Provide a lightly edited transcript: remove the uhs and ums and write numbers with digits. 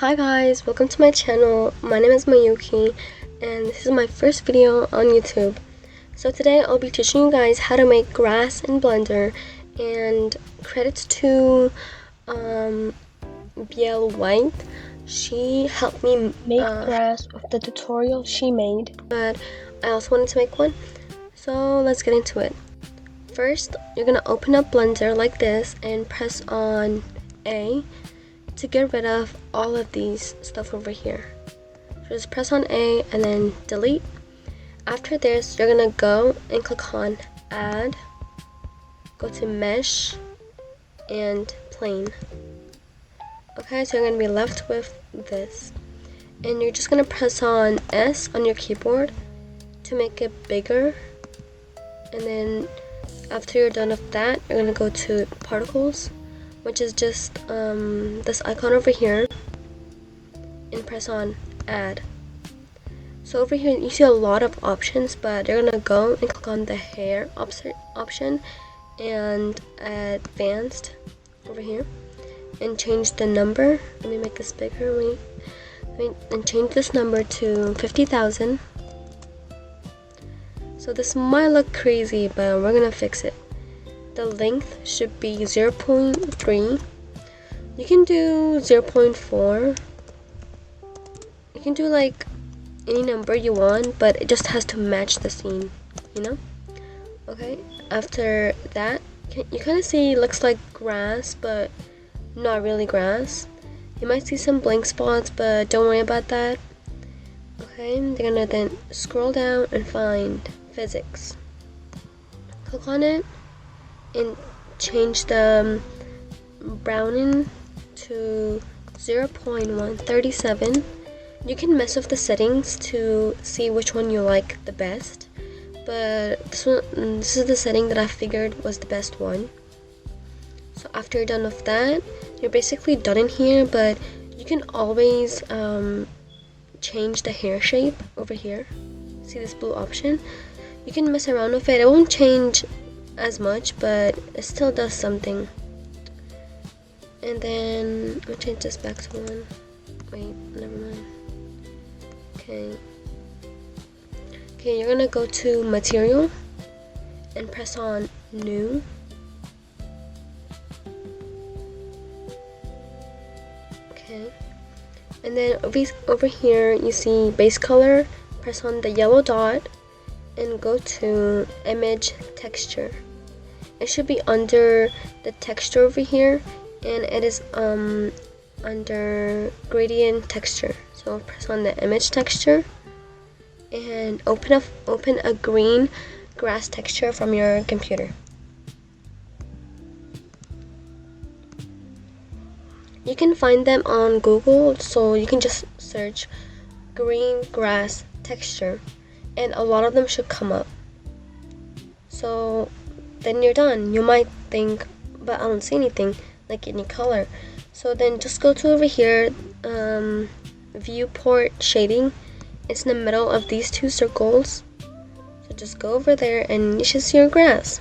Hi guys, welcome to my channel. My name is Mayuki and this is my first video on YouTube. So today I'll be teaching you guys how to make grass in Blender, and credits to BL White. She helped me make grass with the tutorial she made, but I also wanted to make one. So let's get into it. First, you're gonna open up Blender like this and press on A to get rid of all of these stuff over here. So just press on A and then delete. After this, you're gonna go and click on Add, go to Mesh and Plane. Okay, so you're gonna be left with this, and you're just gonna press on S on your keyboard to make it bigger, and then after you're done with that, you're gonna go to Particles, which is just this icon over here, and press on Add. So over here you see a lot of options, but you're gonna go and click on the hair option and Advanced over here and change the number. Let me make this bigger. And change this number to 50,000. So this might look crazy, but we're gonna fix it. The length should be 0.3. You can do 0.4. You can do like any number you want, but it just has to match the scene, you know? Okay, after that, you kind of see it looks like grass, but not really grass. You might see some blank spots, but don't worry about that. Okay, they're gonna then scroll down and find Physics. Click on it and change the browning to 0.137. You can mess with the settings to see which one you like the best, but this is the setting that I figured was the best one. So after you're done with that, you're basically done in here, but you can always change the hair shape over here. See this blue option? You can mess around with it. It won't change as much, but it still does something. And then I'll change this back to 1. Wait, never mind. Okay, you're gonna go to Material and press on New. Okay, and then over here you see Base Color. Press on the yellow dot and go to Image Texture. It should be under the texture over here, and it is under Gradient Texture. So press on the Image Texture and open a green grass texture from your computer. You can find them on Google, so you can just search green grass texture and a lot of them should come up. So then you're done. You might think, but I don't see anything, like any color. So then just go to over here, Viewport Shading. It's in the middle of these two circles. So just go over there and you should see your grass.